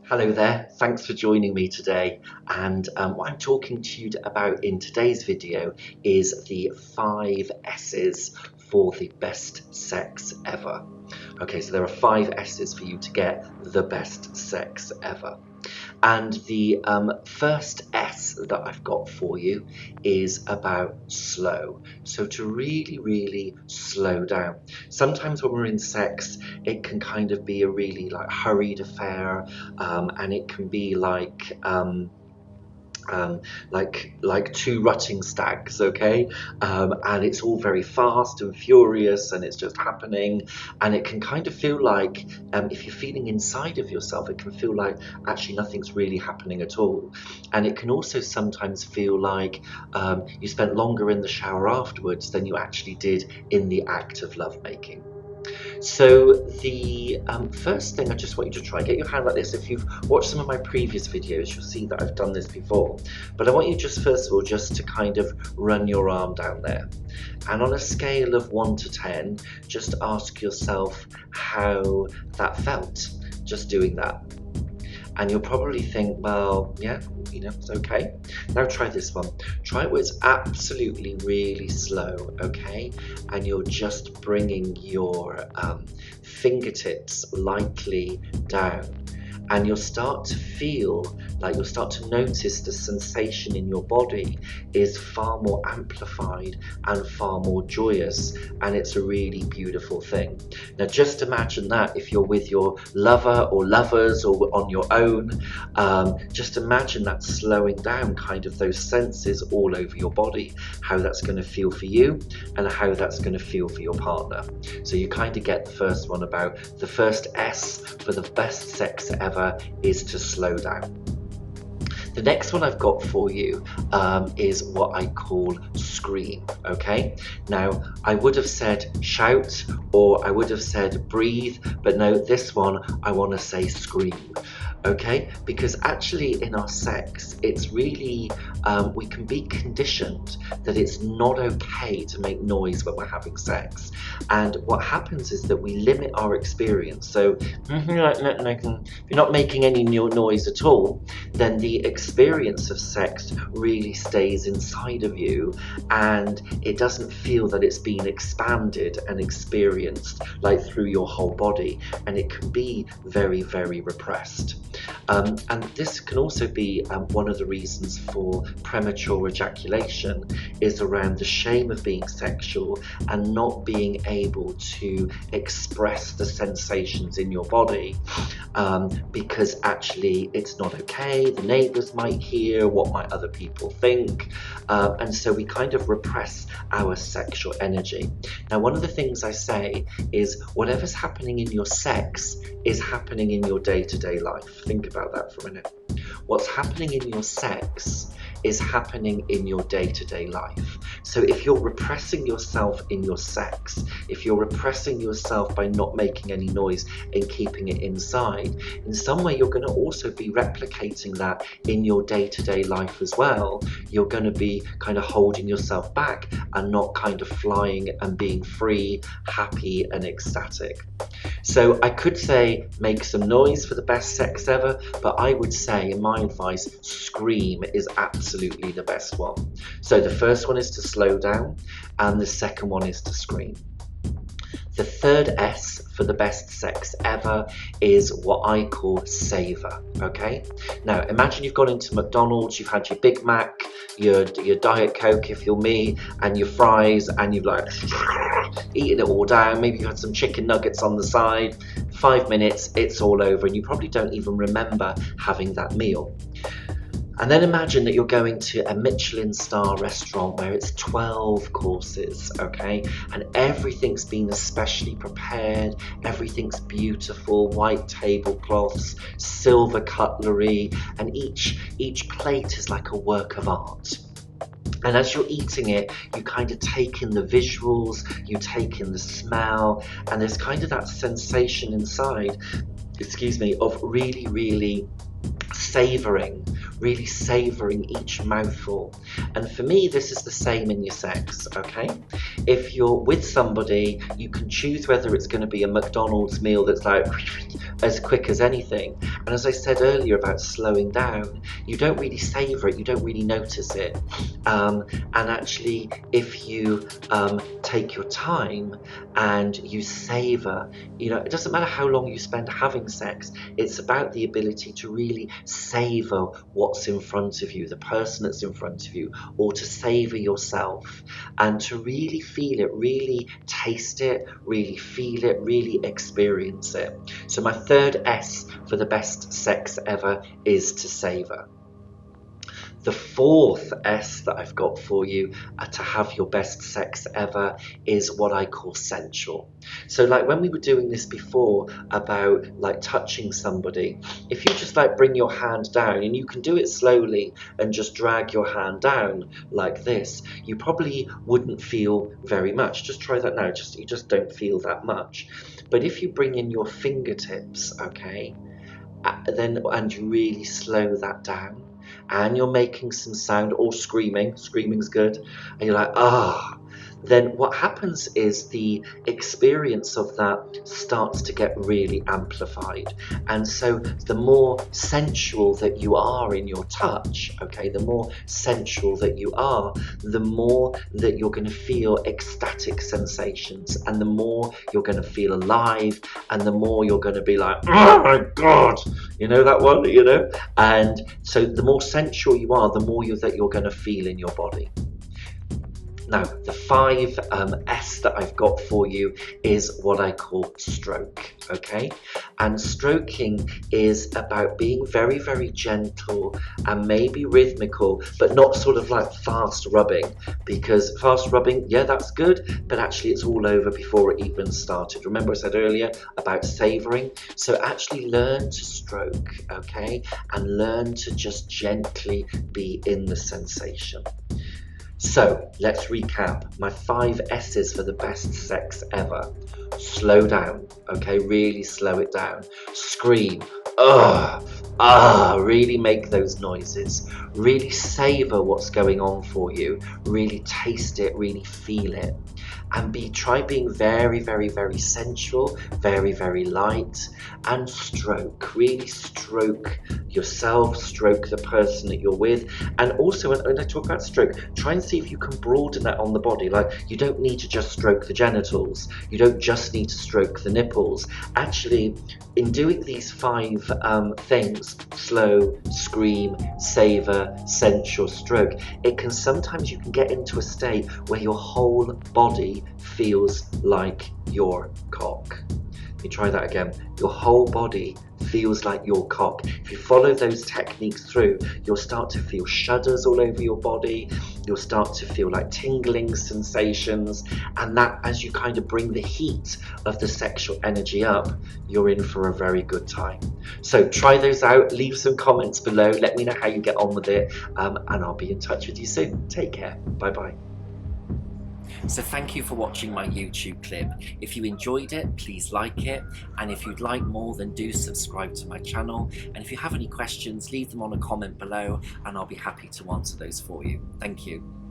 Hello there, thanks for joining me today. And what I'm talking to you about in today's video is the 5 S's for the best sex ever. Okay, so there are 5 S's for you to get the best sex ever. And the first S that I've got for you is about slow. So to really slow down. Sometimes when we're in sex, it can kind of be a really hurried affair, and it can be like two rutting stags, okay? And it's all very fast and furious and it's just happening, and it can kind of feel like, if you're feeling inside of yourself, it can feel like actually nothing's really happening at all. And it can also sometimes feel like you spent longer in the shower afterwards than you actually did in the act of lovemaking. So the first thing I just want you to try, get your hand like this. If you've watched some of my previous videos, you'll see that I've done this before. But I want you just first of all just to kind of run your arm down there. And on a scale of 1 to 10, just ask yourself how that felt, just doing that. And you'll probably think, well, yeah, it's okay. Now try this one. Try it where it's absolutely really slow, okay? And you're just bringing your fingertips lightly down. And you'll start to feel like you'll start to notice the sensation in your body is far more amplified and far more joyous, and it's a really beautiful thing. Now just imagine that if you're with your lover or lovers or on your own, just imagine that slowing down kind of those senses all over your body, how that's going to feel for you and how that's going to feel for your partner. So you kind of get the first one about the first S for the best sex ever is to slow down. The next one I've got for you is what I call scream, okay? Now, I would have said shout or I would have said breathe, but no, this one I want to say scream. Okay, because actually in our sex, it's really, we can be conditioned that it's not okay to make noise when we're having sex. And what happens is that we limit our experience. So if you're not making any noise at all, then the experience of sex really stays inside of you, and it doesn't feel that it's been expanded and experienced like through your whole body, and it can be very repressed. And this can also be one of the reasons for premature ejaculation, is around the shame of being sexual and not being able to express the sensations in your body, because actually it's not okay, the neighbours might hear, what might other people think, and so we kind of repress our sexual energy. Now one of the things I say is whatever's happening in your sex is happening in your day-to-day life. Think about that for a minute. What's happening in your sex is happening in your day-to-day life. So if you're repressing yourself in your sex, if you're repressing yourself by not making any noise and keeping it inside, in some way you're going to also be replicating that in your day-to-day life as well. You're going to be kind of holding yourself back and not kind of flying and being free, happy and ecstatic. So I could say make some noise for the best sex ever, but I would say, in my advice, scream is absolutely the best one. So the first one is to slow down, and the second one is to scream. The third S for the best sex ever is what I call savor, okay? Now, imagine you've gone into McDonald's, you've had your Big Mac, your Diet Coke if you're me, and your fries, and you've like eaten it all down. Maybe you had some chicken nuggets on the side. 5 minutes, it's all over, and you probably don't even remember having that meal. And then imagine that you're going to a Michelin star restaurant where it's 12 courses, okay? And everything's been especially prepared, everything's beautiful, white tablecloths, silver cutlery, and each plate is like a work of art. And as you're eating it, you kind of take in the visuals, you take in the smell, and there's kind of that sensation inside, of really savouring really savouring each mouthful. And for me, this is the same in your sex, okay? If you're with somebody, you can choose whether it's going to be a McDonald's meal that's like as quick as anything. And as I said earlier about slowing down, you don't really savour it, you don't really notice it. And actually, if you take your time and you savour, you know, it doesn't matter how long you spend having sex, it's about the ability to really savour what's in front of you, the person that's in front of you, or to savour yourself, and to really feel it, really taste it, really feel it, really experience it. So my third S for the best sex ever is to savour. The fourth S that I've got for you to have your best sex ever is what I call sensual. So like when we were doing this before about like touching somebody, if you just like bring your hand down, and you can do it slowly and just drag your hand down like this, you probably wouldn't feel very much. Just try that now, you just don't feel that much. But if you bring in your fingertips, okay, then and you really slow that down, and you're making some sound or screaming's good, and you're like, ah, then what happens is the experience of that starts to get really amplified. And so the more sensual that you are in your touch, okay, the more sensual that you are, the more that you're going to feel ecstatic sensations, and the more you're going to feel alive, and the more you're going to be like, oh my God, you know that one, you know? And so the more sensual you are, the more that you're going to feel in your body. Now, the 5 S that I've got for you is what I call stroke, okay? And stroking is about being very, very gentle and maybe rhythmical, but not sort of like fast rubbing, because fast rubbing, yeah, that's good, but actually it's all over before it even started. Remember I said earlier about savouring? So actually learn to stroke, okay? And learn to just gently be in the sensation. So let's recap my 5 S's for the best sex ever. Slow down, okay, really slow it down. Scream, really make those noises. Really savour what's going on for you. Really taste it, really feel it. And try being very, very, very sensual, very, very light, and stroke. Really stroke yourself, stroke the person that you're with. And also, when I talk about stroke, try and see if you can broaden that on the body. Like, you don't need to just stroke the genitals. You don't just need to stroke the nipples. Actually, in doing these 5 things, slow, scream, savour, sensual, stroke, sometimes you can get into a state where your whole body feels like your cock. Let me try that again. Your whole body feels like your cock. If you follow those techniques through, you'll start to feel shudders all over your body. You'll start to feel like tingling sensations, and that, as you kind of bring the heat of the sexual energy up, you're in for a very good time. So try those out, leave some comments below, let me know how you get on with it, and I'll be in touch with you soon. Take care. Bye bye. So thank you for watching my YouTube clip. If you enjoyed it, please like it, and if you'd like more, then do subscribe to my channel. And if you have any questions, leave them on a comment below and I'll be happy to answer those for you. Thank you.